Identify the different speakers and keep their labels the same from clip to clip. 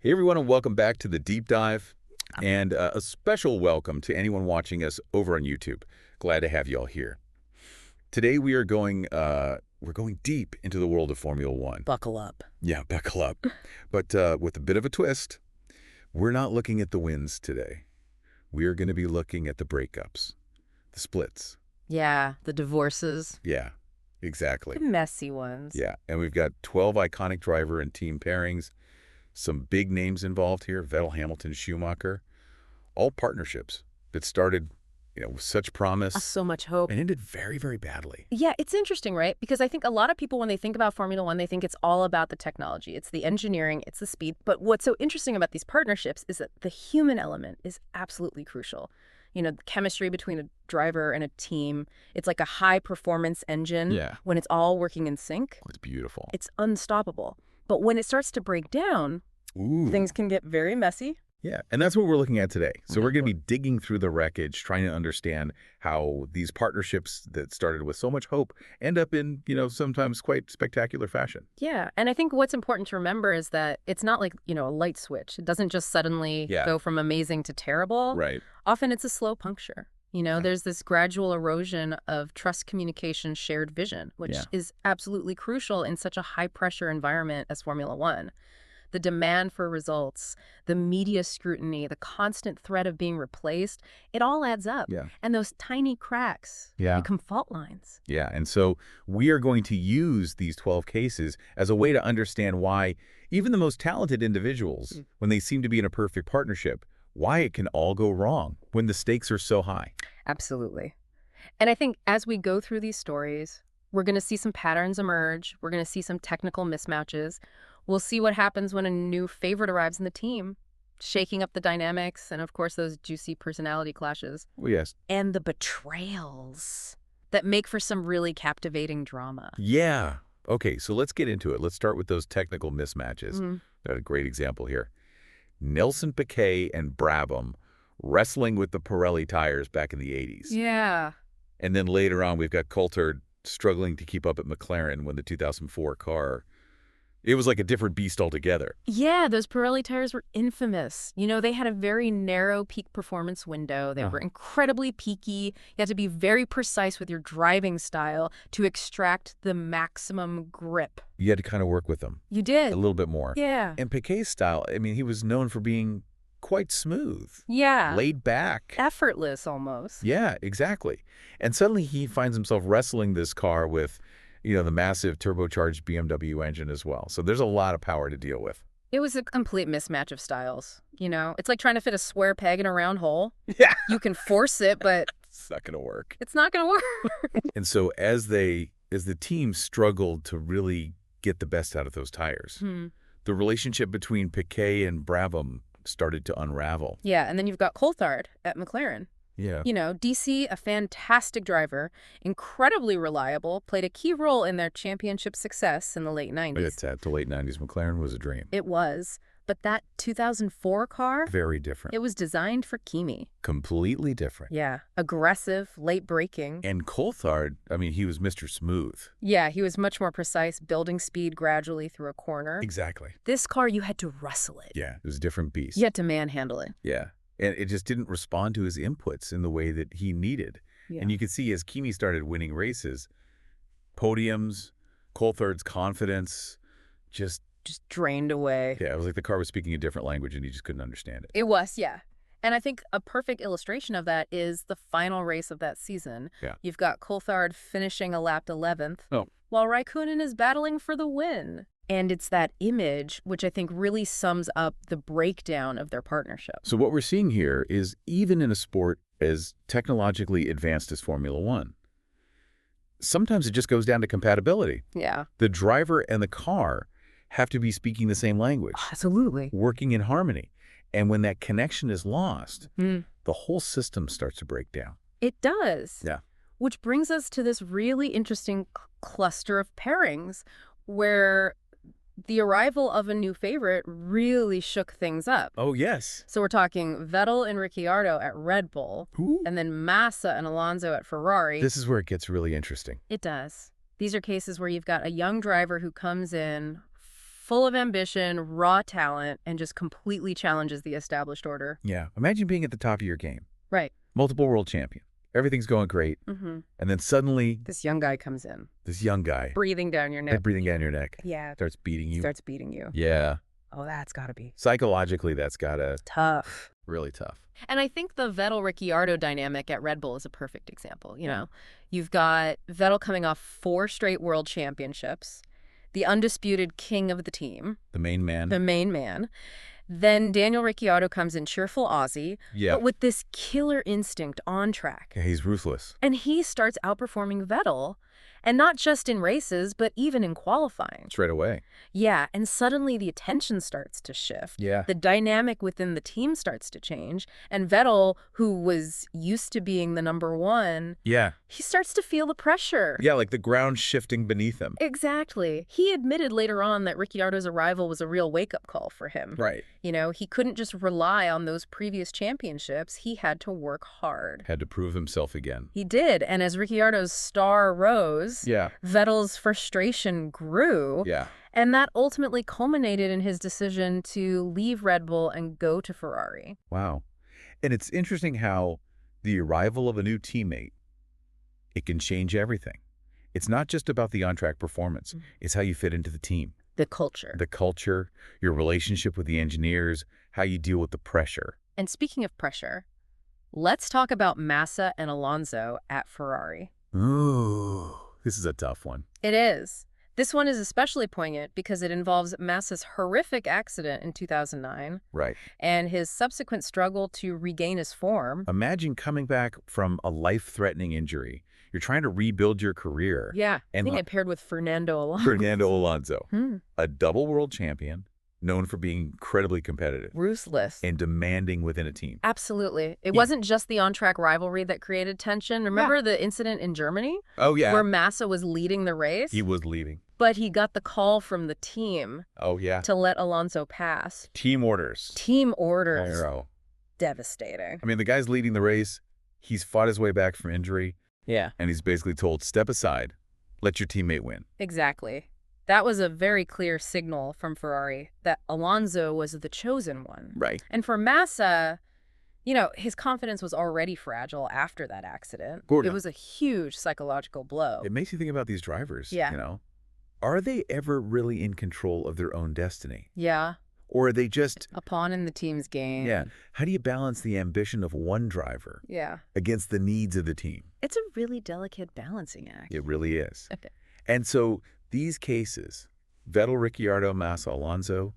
Speaker 1: Hey everyone, and welcome back to the Deep Dive, and a special welcome to anyone watching us over on YouTube. Glad to have you all here. Today we are we're going deep into the world of Formula One.
Speaker 2: Buckle up.
Speaker 1: Yeah, buckle up. But with a bit of a twist, we're not looking at the wins today. We are going to be looking at the breakups, the splits.
Speaker 2: Yeah, the divorces.
Speaker 1: Yeah, exactly.
Speaker 2: The messy ones.
Speaker 1: Yeah, and we've got 12 iconic driver and team pairings. Some big names involved here, Vettel, Hamilton, Schumacher, all partnerships that started, with such promise.
Speaker 2: So much hope.
Speaker 1: And ended very, very badly.
Speaker 2: Yeah, it's interesting, right? Because I think a lot of people, when they think about Formula One, they think it's all about the technology. It's the engineering, it's the speed. But what's so interesting about these partnerships is that the human element is absolutely crucial. The chemistry between a driver and a team, it's like a high-performance engine.
Speaker 1: Yeah.
Speaker 2: When it's all working in sync.
Speaker 1: It's beautiful.
Speaker 2: It's unstoppable. But when it starts to break down, things can get very messy.
Speaker 1: Yeah, and that's what we're looking at today. So we're going to be digging through the wreckage, trying to understand how these partnerships that started with so much hope end up in, sometimes quite spectacular fashion.
Speaker 2: Yeah, and I think what's important to remember is that it's not like, a light switch. It doesn't just suddenly go from amazing to terrible.
Speaker 1: Right.
Speaker 2: Often it's a slow puncture. There's this gradual erosion of trust, communication, shared vision, which is absolutely crucial in such a high-pressure environment as Formula One. The demand for results, the media scrutiny, the constant threat of being replaced, it all adds up.
Speaker 1: Yeah.
Speaker 2: And those tiny cracks become fault lines.
Speaker 1: Yeah, and so we are going to use these 12 cases as a way to understand why even the most talented individuals, when they seem to be in a perfect partnership, why it can all go wrong when the stakes are so high.
Speaker 2: Absolutely. And I think as we go through these stories, we're going to see some patterns emerge. We're going to see some technical mismatches. We'll see what happens when a new favorite arrives in the team, shaking up the dynamics and, of course, those juicy personality clashes.
Speaker 1: Well, yes.
Speaker 2: And the betrayals that make for some really captivating drama.
Speaker 1: Yeah. Okay, so let's get into it. Let's start with those technical mismatches. Got a great example here. Nelson Piquet and Brabham wrestling with the Pirelli tires back in the 80s.
Speaker 2: Yeah.
Speaker 1: And then later on, we've got Coulthard struggling to keep up at McLaren when the 2004 car, it was like a different beast altogether.
Speaker 2: Yeah, those Pirelli tires were infamous. They had a very narrow peak performance window. They were incredibly peaky. You had to be very precise with your driving style to extract the maximum grip.
Speaker 1: You had to kind of work with them.
Speaker 2: You did.
Speaker 1: A little bit more.
Speaker 2: Yeah.
Speaker 1: And Piquet's style, he was known for being quite smooth.
Speaker 2: Yeah.
Speaker 1: Laid back.
Speaker 2: Effortless almost.
Speaker 1: Yeah, exactly. And suddenly he finds himself wrestling this car with, the massive turbocharged BMW engine as well. So there's a lot of power to deal with.
Speaker 2: It was a complete mismatch of styles. It's like trying to fit a square peg in a round hole.
Speaker 1: Yeah.
Speaker 2: You can force it, but
Speaker 1: it's not going to work.
Speaker 2: It's not going to work.
Speaker 1: And so as the team struggled to really get the best out of those tires, the relationship between Piquet and Brabham started to unravel.
Speaker 2: Yeah, and then you've got Coulthard at McLaren.
Speaker 1: Yeah.
Speaker 2: DC, a fantastic driver, incredibly reliable, played a key role in their championship success in the late 90s.
Speaker 1: It's at the late 90s. McLaren was a dream.
Speaker 2: It was. But that 2004 car?
Speaker 1: Very different.
Speaker 2: It was designed for Kimi.
Speaker 1: Completely different.
Speaker 2: Yeah. Aggressive, late braking.
Speaker 1: And Coulthard, he was Mr. Smooth.
Speaker 2: Yeah, he was much more precise, building speed gradually through a corner.
Speaker 1: Exactly.
Speaker 2: This car, you had to wrestle it.
Speaker 1: Yeah, it was a different beast.
Speaker 2: You had to manhandle it.
Speaker 1: Yeah. And it just didn't respond to his inputs in the way that he needed. Yeah. And you could see as Kimi started winning races, podiums, Coulthard's confidence just
Speaker 2: drained away.
Speaker 1: Yeah, it was like the car was speaking a different language and he just couldn't understand it.
Speaker 2: It was, yeah. And I think a perfect illustration of that is the final race of that season.
Speaker 1: Yeah.
Speaker 2: You've got Coulthard finishing a lapped 11th, while Raikkonen is battling for the win. And it's that image which I think really sums up the breakdown of their partnership.
Speaker 1: So what we're seeing here is even in a sport as technologically advanced as Formula One, sometimes it just goes down to compatibility.
Speaker 2: Yeah.
Speaker 1: The driver and the car have to be speaking the same language.
Speaker 2: Absolutely.
Speaker 1: Working in harmony. And when that connection is lost, the whole system starts to break down.
Speaker 2: It does.
Speaker 1: Yeah.
Speaker 2: Which brings us to this really interesting cluster of pairings where the arrival of a new favorite really shook things up.
Speaker 1: Oh, yes.
Speaker 2: So we're talking Vettel and Ricciardo at Red Bull, and then Massa and Alonso at Ferrari.
Speaker 1: This is where it gets really interesting.
Speaker 2: It does. These are cases where you've got a young driver who comes in full of ambition, raw talent, and just completely challenges the established order.
Speaker 1: Yeah. Imagine being at the top of your game.
Speaker 2: Right.
Speaker 1: Multiple world champion. Everything's going great.
Speaker 2: Mm-hmm.
Speaker 1: And then suddenly,
Speaker 2: This young guy comes in.
Speaker 1: this young guy,
Speaker 2: Breathing down your neck.
Speaker 1: breathing down your neck,
Speaker 2: Yeah.
Speaker 1: starts beating you.
Speaker 2: Starts beating you.
Speaker 1: Yeah.
Speaker 2: Oh, that's got to be
Speaker 1: Psychologically, that's gotta
Speaker 2: tough.
Speaker 1: really tough.
Speaker 2: And I think the Vettel-Ricciardo dynamic at Red Bull is a perfect example. You know, you've got Vettel coming off 4 straight world championships, the undisputed king of the team,
Speaker 1: The main man.
Speaker 2: the main man. Then Daniel Ricciardo comes in cheerful Aussie,
Speaker 1: Yeah.
Speaker 2: but with this killer instinct on track.
Speaker 1: Yeah, he's ruthless.
Speaker 2: And he starts outperforming Vettel, and not just in races, but even in qualifying.
Speaker 1: Straight away.
Speaker 2: Yeah, and suddenly the attention starts to shift.
Speaker 1: Yeah.
Speaker 2: The dynamic within the team starts to change. And Vettel, who was used to being the number 1,
Speaker 1: Yeah.
Speaker 2: he starts to feel the pressure.
Speaker 1: Yeah, like the ground shifting beneath him.
Speaker 2: Exactly. He admitted later on that Ricciardo's arrival was a real wake-up call for him.
Speaker 1: Right.
Speaker 2: You know, he couldn't just rely on those previous championships. He had to work hard.
Speaker 1: Had to prove himself again.
Speaker 2: He did. And as Ricciardo's star rose,
Speaker 1: Yeah.
Speaker 2: Vettel's frustration grew.
Speaker 1: Yeah.
Speaker 2: And that ultimately culminated in his decision to leave Red Bull and go to Ferrari.
Speaker 1: Wow. And it's interesting how the arrival of a new teammate, it can change everything. It's not just about the on-track performance. It's how you fit into the team.
Speaker 2: The culture.
Speaker 1: The culture, your relationship with the engineers, how you deal with the pressure.
Speaker 2: And speaking of pressure, let's talk about Massa and Alonso at Ferrari.
Speaker 1: Ooh, this is a tough one.
Speaker 2: It is. This one is especially poignant because it involves Massa's horrific accident in 2009
Speaker 1: Right.
Speaker 2: and his subsequent struggle to regain his form.
Speaker 1: Imagine coming back from a life-threatening injury. You're trying to rebuild your career.
Speaker 2: Yeah, I
Speaker 1: And
Speaker 2: think it paired with Fernando Alonso.
Speaker 1: Fernando Alonso,
Speaker 2: Hmm.
Speaker 1: a double world champion, known for being incredibly competitive
Speaker 2: Ruthless.
Speaker 1: and demanding within a team.
Speaker 2: Absolutely. It wasn't just the on-track rivalry that created tension. Remember the incident in Germany?
Speaker 1: Oh, yeah.
Speaker 2: Where Massa was leading the race?
Speaker 1: He was leaving.
Speaker 2: But he got the call from the team
Speaker 1: Oh, yeah.
Speaker 2: to let Alonso pass.
Speaker 1: Team orders.
Speaker 2: Team orders.
Speaker 1: Arrow.
Speaker 2: Devastating.
Speaker 1: I mean, the guy's leading the race. He's fought his way back from injury,
Speaker 2: Yeah.
Speaker 1: and he's basically told, step aside, let your teammate win.
Speaker 2: Exactly. That was a very clear signal from Ferrari that Alonso was the chosen one.
Speaker 1: Right.
Speaker 2: And for Massa, you know, his confidence was already fragile after that accident.
Speaker 1: Gordon.
Speaker 2: It was a huge psychological blow.
Speaker 1: It makes you think about these drivers.
Speaker 2: Yeah.
Speaker 1: You know, are they ever really in control of their own destiny?
Speaker 2: Yeah.
Speaker 1: Or are they just,
Speaker 2: A pawn in the team's game.
Speaker 1: yeah, how do you balance the ambition of one driver
Speaker 2: Yeah.
Speaker 1: against the needs of the team?
Speaker 2: It's a really delicate balancing act.
Speaker 1: It really is.
Speaker 2: Okay.
Speaker 1: And so these cases, Vettel, Ricciardo, Massa, Alonso,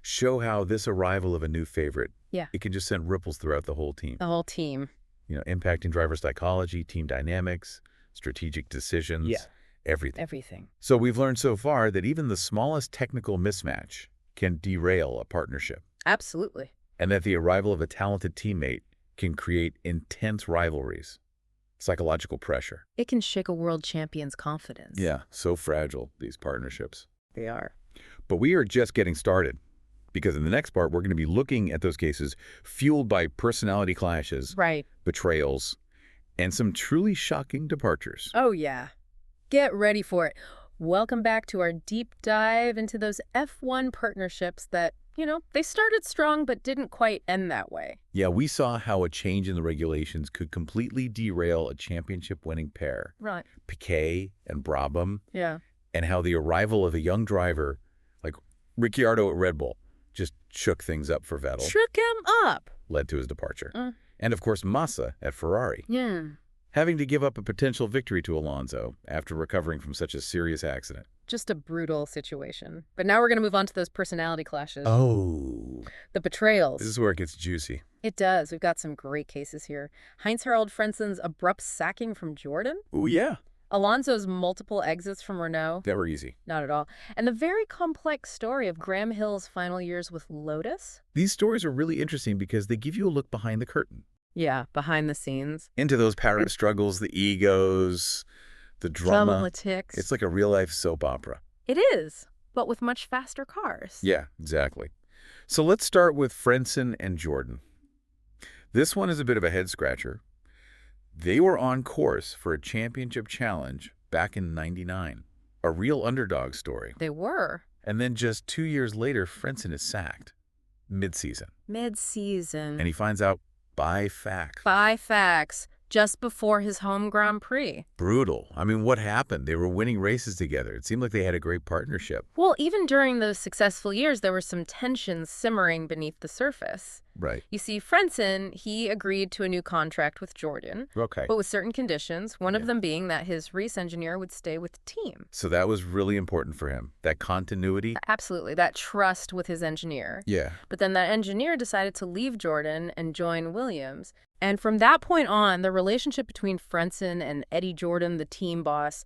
Speaker 1: show how this arrival of a new favorite,
Speaker 2: Yeah.
Speaker 1: it can just send ripples throughout the whole team.
Speaker 2: The whole team.
Speaker 1: You know, impacting driver psychology, team dynamics, strategic decisions, everything.
Speaker 2: Everything.
Speaker 1: So we've learned so far that even the smallest technical mismatch can derail a partnership,
Speaker 2: Absolutely.
Speaker 1: and that the arrival of a talented teammate can create intense rivalries, psychological pressure.
Speaker 2: It can shake a world champion's confidence.
Speaker 1: Yeah, so fragile, these partnerships.
Speaker 2: They are.
Speaker 1: But we are just getting started, because in the next part, we're going to be looking at those cases fueled by personality clashes,
Speaker 2: Right.
Speaker 1: betrayals, and some truly shocking departures.
Speaker 2: Oh, yeah. Get ready for it. Welcome back to our deep dive into those F1 partnerships that, you know, they started strong but didn't quite end that way.
Speaker 1: Yeah, we saw how a change in the regulations could completely derail a championship-winning pair,
Speaker 2: Right.
Speaker 1: Piquet and Brabham,
Speaker 2: Yeah.
Speaker 1: and how the arrival of a young driver like Ricciardo at Red Bull just shook things up for Vettel,
Speaker 2: Shook him up.
Speaker 1: led to his departure. And of course, Massa at Ferrari,
Speaker 2: Yeah.
Speaker 1: having to give up a potential victory to Alonso after recovering from such a serious accident.
Speaker 2: Just a brutal situation. But now we're going to move on to those personality clashes.
Speaker 1: Oh.
Speaker 2: The betrayals.
Speaker 1: This is where it gets juicy.
Speaker 2: It does. We've got some great cases here. Heinz-Harald Frenzen's abrupt sacking from Jordan.
Speaker 1: Oh, yeah.
Speaker 2: Alonso's multiple exits from Renault.
Speaker 1: Never easy.
Speaker 2: Not at all. And the very complex story of Graham Hill's final years with Lotus.
Speaker 1: These stories are really interesting because they give you a look behind the curtain.
Speaker 2: Yeah, behind the scenes.
Speaker 1: Into those power struggles, the egos, the drama.
Speaker 2: Politics.
Speaker 1: It's like a real-life soap opera.
Speaker 2: It is, but with much faster cars.
Speaker 1: Yeah, exactly. So let's start with Frentzen and Jordan. This one is a bit of a head-scratcher. They were on course for a championship challenge back in '99. A real underdog story.
Speaker 2: They were.
Speaker 1: And then just 2 years later, Frentzen is sacked. Mid-season.
Speaker 2: Mid-season.
Speaker 1: And he finds out by fax.
Speaker 2: By fax. Just before his home Grand Prix.
Speaker 1: Brutal. I mean, what happened? They were winning races together. It seemed like they had a great partnership.
Speaker 2: Well, even during those successful years, there were some tensions simmering beneath the surface.
Speaker 1: Right.
Speaker 2: You see, Frentzen, he agreed to a new contract with Jordan.
Speaker 1: Okay.
Speaker 2: But with certain conditions, one of them being that his race engineer would stay with the team.
Speaker 1: So that was really important for him. That continuity.
Speaker 2: Absolutely. That trust with his engineer.
Speaker 1: Yeah.
Speaker 2: But then that engineer decided to leave Jordan and join Williams. And from that point on, the relationship between Frentzen and Eddie Jordan, the team boss,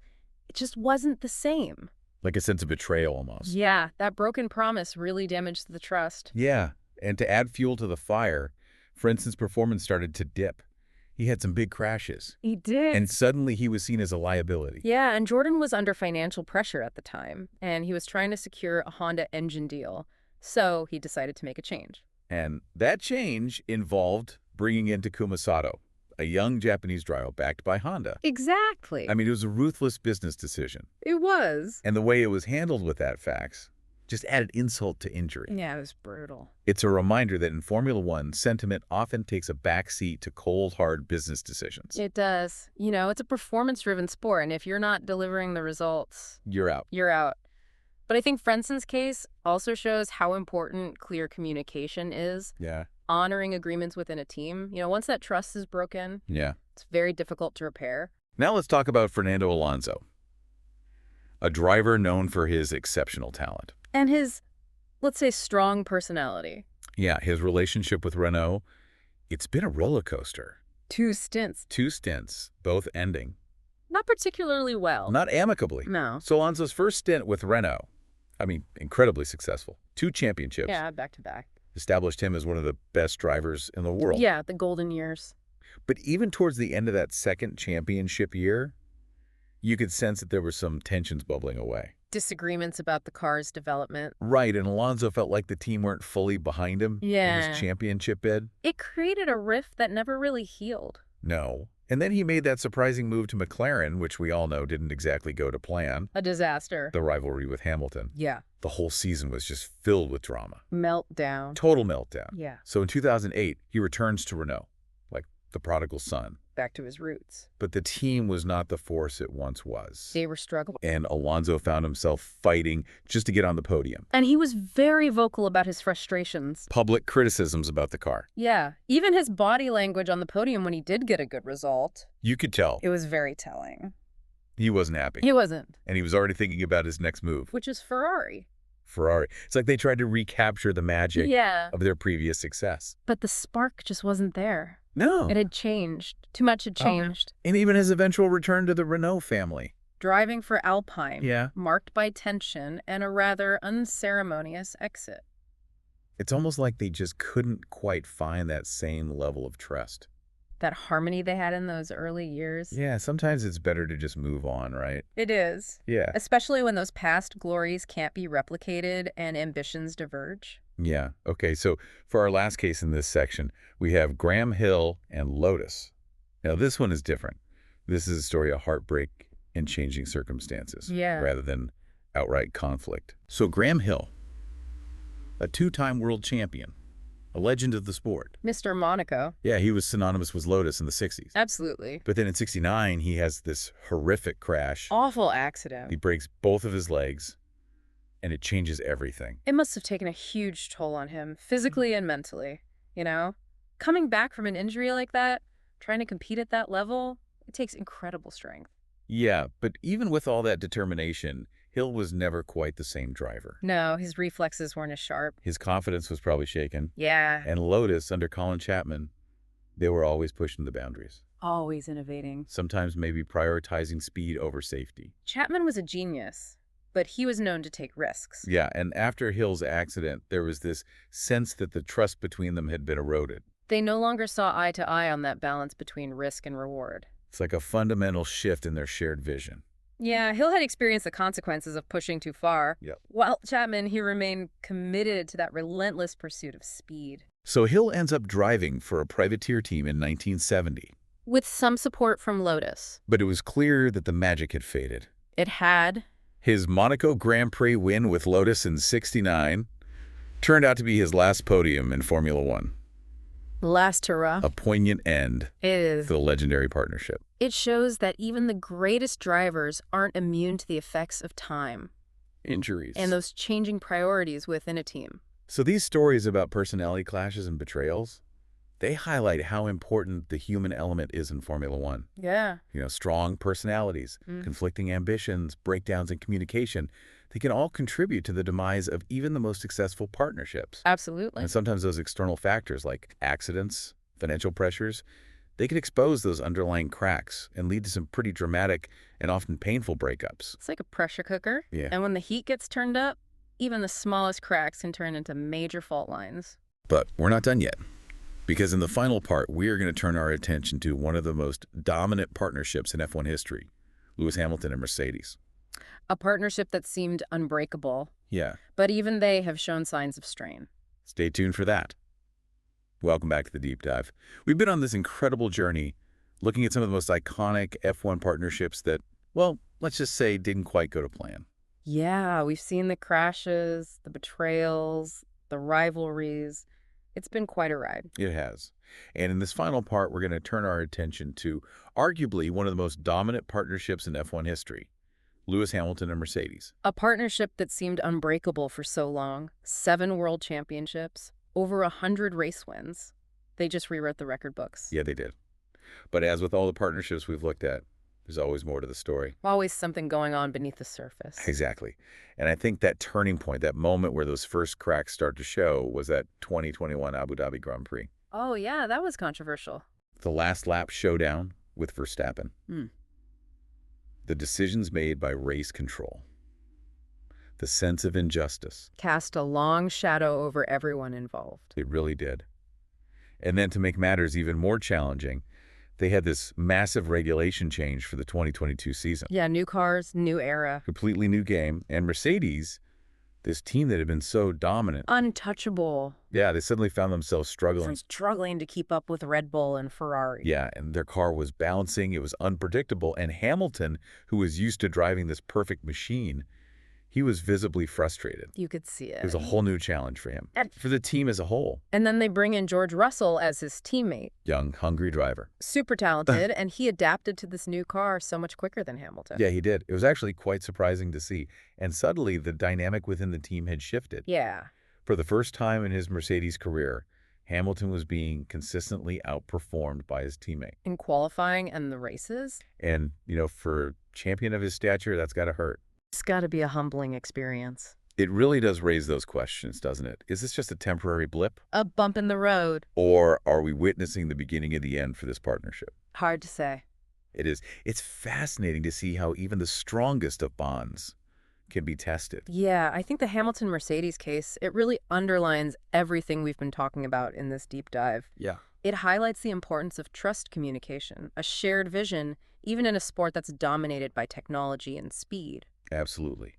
Speaker 2: it just wasn't the same.
Speaker 1: Like a sense of betrayal almost.
Speaker 2: Yeah, that broken promise really damaged the trust.
Speaker 1: Yeah, and to add fuel to the fire, Frentzen's performance started to dip. He had some big crashes.
Speaker 2: He did.
Speaker 1: And suddenly he was seen as a liability.
Speaker 2: Yeah, and Jordan was under financial pressure at the time, and he was trying to secure a Honda engine deal. So he decided to make a change.
Speaker 1: And that change involved bringing in Takuma Sato, a young Japanese driver backed by Honda.
Speaker 2: Exactly.
Speaker 1: I mean, it was a ruthless business decision.
Speaker 2: It was.
Speaker 1: And the way it was handled with that fax just added insult to injury.
Speaker 2: Yeah, it was brutal.
Speaker 1: It's a reminder that in Formula One, sentiment often takes a backseat to cold, hard business decisions.
Speaker 2: It does. You know, it's a performance-driven sport, and if you're not delivering the results,
Speaker 1: You're out.
Speaker 2: You're out. But I think Frentzen's case also shows how important clear communication is.
Speaker 1: Yeah.
Speaker 2: Honoring agreements within a team. You know, once that trust is broken,
Speaker 1: Yeah.
Speaker 2: it's very difficult to repair.
Speaker 1: Now let's talk about Fernando Alonso, a driver known for his exceptional talent.
Speaker 2: And his, let's say, strong personality.
Speaker 1: Yeah, his relationship with Renault, it's been a roller coaster.
Speaker 2: 2 stints.
Speaker 1: 2 stints, both ending.
Speaker 2: Not particularly well.
Speaker 1: Not amicably.
Speaker 2: No.
Speaker 1: So Alonso's first stint with Renault, I mean, incredibly successful. 2 championships.
Speaker 2: Yeah, back to back.
Speaker 1: Established him as one of the best drivers in the world.
Speaker 2: Yeah, the golden years.
Speaker 1: But even towards the end of that second championship year, you could sense that there were some tensions bubbling away.
Speaker 2: Disagreements about the car's development.
Speaker 1: Right, and Alonso felt like the team weren't fully behind him in his championship bid.
Speaker 2: It created a rift that never really healed.
Speaker 1: No. And then he made that surprising move to McLaren, which we all know didn't exactly go to plan.
Speaker 2: A disaster.
Speaker 1: The rivalry with Hamilton.
Speaker 2: Yeah.
Speaker 1: The whole season was just filled with drama.
Speaker 2: Meltdown.
Speaker 1: Total meltdown.
Speaker 2: Yeah.
Speaker 1: So in 2008, he returns to Renault, like the prodigal son.
Speaker 2: Back to his roots.
Speaker 1: But the team was not the force it once was.
Speaker 2: They were struggling.
Speaker 1: And Alonso found himself fighting just to get on the podium.
Speaker 2: And he was very vocal about his frustrations.
Speaker 1: Public criticisms about the car.
Speaker 2: Yeah. Even his body language on the podium when he did get a good result.
Speaker 1: You could tell.
Speaker 2: It was very telling.
Speaker 1: He wasn't happy.
Speaker 2: He wasn't.
Speaker 1: And he was already thinking about his next move.
Speaker 2: Which is Ferrari.
Speaker 1: Ferrari. It's like they tried to recapture the magic of their previous success.
Speaker 2: But the spark just wasn't there.
Speaker 1: No.
Speaker 2: It had changed. Too much had changed.
Speaker 1: And even his eventual return to the Renault family.
Speaker 2: Driving for Alpine.
Speaker 1: Yeah.
Speaker 2: Marked by tension and a rather unceremonious exit.
Speaker 1: It's almost like they just couldn't quite find that same level of trust.
Speaker 2: That harmony they had in those early years.
Speaker 1: Yeah, sometimes it's better to just move on, right?
Speaker 2: It is.
Speaker 1: Yeah.
Speaker 2: Especially when those past glories can't be replicated and ambitions diverge.
Speaker 1: Yeah. Okay, so for our last case in this section, we have Graham Hill and Lotus. Now, this one is different. This is a story of heartbreak and changing circumstances rather than outright conflict. So Graham Hill, a 2-time world champion, a legend of the sport.
Speaker 2: Mr. Monaco.
Speaker 1: Yeah, he was synonymous with Lotus in the 60s.
Speaker 2: Absolutely.
Speaker 1: But then in 69, he has this horrific crash.
Speaker 2: Awful accident.
Speaker 1: He breaks both of his legs, and it changes everything.
Speaker 2: It must have taken a huge toll on him, physically and mentally, you know? Coming back from an injury like that, trying to compete at that level, it takes incredible strength.
Speaker 1: Yeah, but even with all that determination, Hill was never quite the same driver.
Speaker 2: No, his reflexes weren't as sharp.
Speaker 1: His confidence was probably shaken.
Speaker 2: Yeah.
Speaker 1: And Lotus, under Colin Chapman, they were always pushing the boundaries.
Speaker 2: Always innovating.
Speaker 1: Sometimes maybe prioritizing speed over safety.
Speaker 2: Chapman was a genius, but he was known to take risks.
Speaker 1: Yeah, and after Hill's accident, there was this sense that the trust between them had been eroded.
Speaker 2: They no longer saw eye to eye on that balance between risk and reward.
Speaker 1: It's like a fundamental shift in their shared vision.
Speaker 2: Yeah, Hill had experienced the consequences of pushing too far.
Speaker 1: Yep.
Speaker 2: While Chapman, he remained committed to that relentless pursuit of speed.
Speaker 1: So Hill ends up driving for a privateer team in 1970.
Speaker 2: With some support from Lotus.
Speaker 1: But it was clear that the magic had faded.
Speaker 2: It had,
Speaker 1: His Monaco Grand Prix win with Lotus in '69 turned out to be his last podium in Formula One.
Speaker 2: Last hurrah.
Speaker 1: A poignant end
Speaker 2: It is.
Speaker 1: for the legendary partnership.
Speaker 2: It shows that even the greatest drivers aren't immune to the effects of time.
Speaker 1: Injuries.
Speaker 2: And those changing priorities within a team.
Speaker 1: So these stories about personality clashes and betrayals, they highlight how important the human element is in Formula One.
Speaker 2: Yeah.
Speaker 1: Strong personalities, conflicting ambitions, breakdowns in communication, they can all contribute to the demise of even the most successful partnerships.
Speaker 2: Absolutely.
Speaker 1: And sometimes those external factors like accidents, financial pressures, they can expose those underlying cracks and lead to some pretty dramatic and often painful breakups.
Speaker 2: It's like a pressure cooker.
Speaker 1: Yeah.
Speaker 2: And when the heat gets turned up, even the smallest cracks can turn into major fault lines.
Speaker 1: But we're not done yet. Because in the final part, we are going to turn our attention to one of the most dominant partnerships in F1 history, Lewis Hamilton and Mercedes.
Speaker 2: A partnership that seemed unbreakable.
Speaker 1: Yeah.
Speaker 2: But even they have shown signs of strain.
Speaker 1: Stay tuned for that. Welcome back to the Deep Dive. We've been on this incredible journey looking at some of the most iconic F1 partnerships that, well, let's just say didn't quite go to plan.
Speaker 2: Yeah, we've seen the crashes, the betrayals, the rivalries. It's been quite a ride.
Speaker 1: It has. And in this final part, we're going to turn our attention to arguably one of the most dominant partnerships in F1 history, Lewis Hamilton and Mercedes.
Speaker 2: A partnership that seemed unbreakable for so long. 7 world championships, over 100 race wins. They just rewrote the record books.
Speaker 1: Yeah, they did. But as with all the partnerships we've looked at, there's always more to the story.
Speaker 2: Always something going on beneath the surface.
Speaker 1: Exactly. And I think that turning point, that moment where those first cracks start to show, was that 2021 Abu Dhabi Grand Prix.
Speaker 2: Oh, yeah, that was controversial.
Speaker 1: The last lap showdown with Verstappen. The decisions made by race control. The sense of injustice.
Speaker 2: Cast a long shadow over everyone involved.
Speaker 1: It really did. And then to make matters even more challenging, they had this massive regulation change for the 2022 season.
Speaker 2: Yeah, new cars, new era.
Speaker 1: Completely new game. And Mercedes, this team that had been so dominant.
Speaker 2: Untouchable.
Speaker 1: Yeah, they suddenly found themselves struggling.
Speaker 2: Struggling to keep up with Red Bull and Ferrari.
Speaker 1: Yeah, and their car was bouncing. It was unpredictable. And Hamilton, who was used to driving this perfect machine, he was visibly frustrated.
Speaker 2: You could see it.
Speaker 1: It was a whole new challenge for him, for the team as a whole.
Speaker 2: And then they bring in George Russell as his teammate.
Speaker 1: Young, hungry driver.
Speaker 2: Super talented, and he adapted to this new car so much quicker than Hamilton.
Speaker 1: Yeah, he did. It was actually quite surprising to see. And suddenly, the dynamic within the team had shifted.
Speaker 2: Yeah.
Speaker 1: For the first time in his Mercedes career, Hamilton was being consistently outperformed by his teammate.
Speaker 2: In qualifying and the races?
Speaker 1: And, for a champion of his stature, that's got to hurt.
Speaker 2: It's got to be a humbling experience.
Speaker 1: It really does raise those questions, doesn't it? Is this just a temporary blip?
Speaker 2: A bump in the road.
Speaker 1: Or are we witnessing the beginning of the end for this partnership?
Speaker 2: Hard to say.
Speaker 1: It is. It's fascinating to see how even the strongest of bonds can be tested.
Speaker 2: Yeah, I think the Hamilton-Mercedes case, it really underlines everything we've been talking about in this deep dive.
Speaker 1: Yeah.
Speaker 2: It highlights the importance of trust communication, a shared vision, even in a sport that's dominated by technology and speed.
Speaker 1: Absolutely.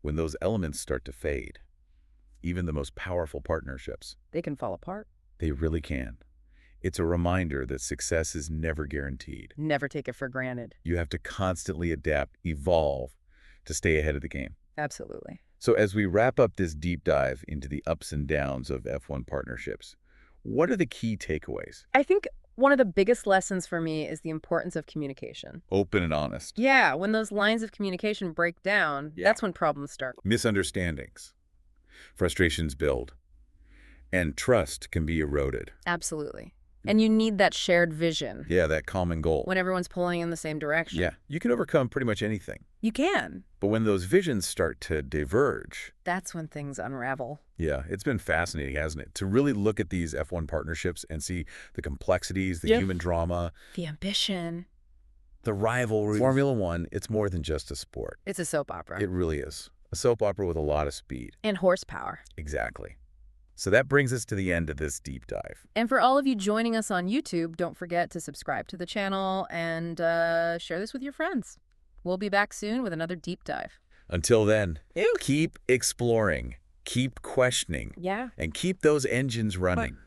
Speaker 1: When those elements start to fade, even the most powerful partnerships,
Speaker 2: they can fall apart.
Speaker 1: They really can. It's a reminder that success is never guaranteed.
Speaker 2: Never take it for granted.
Speaker 1: You have to constantly adapt, evolve to stay ahead of the game.
Speaker 2: Absolutely.
Speaker 1: So as we wrap up this deep dive into the ups and downs of F1 partnerships, what are the key takeaways?
Speaker 2: I think one of the biggest lessons for me is the importance of communication.
Speaker 1: Open and honest.
Speaker 2: Yeah, when those lines of communication break down, that's when problems start.
Speaker 1: Misunderstandings. Frustrations build. And trust can be eroded.
Speaker 2: Absolutely. And you need that shared vision.
Speaker 1: Yeah, that common goal.
Speaker 2: When everyone's pulling in the same direction.
Speaker 1: Yeah, you can overcome pretty much anything.
Speaker 2: You can.
Speaker 1: But when those visions start to diverge,
Speaker 2: that's when things unravel.
Speaker 1: Yeah, it's been fascinating, hasn't it? To really look at these F1 partnerships and see the complexities, the human drama.
Speaker 2: The ambition.
Speaker 1: The rivalry. Formula One, it's more than just a sport.
Speaker 2: It's a soap opera.
Speaker 1: It really is. A soap opera with a lot of speed.
Speaker 2: And horsepower.
Speaker 1: Exactly. So that brings us to the end of this deep dive.
Speaker 2: And for all of you joining us on YouTube, don't forget to subscribe to the channel and share this with your friends. We'll be back soon with another deep dive.
Speaker 1: Until then, keep exploring, keep questioning, and keep those engines running.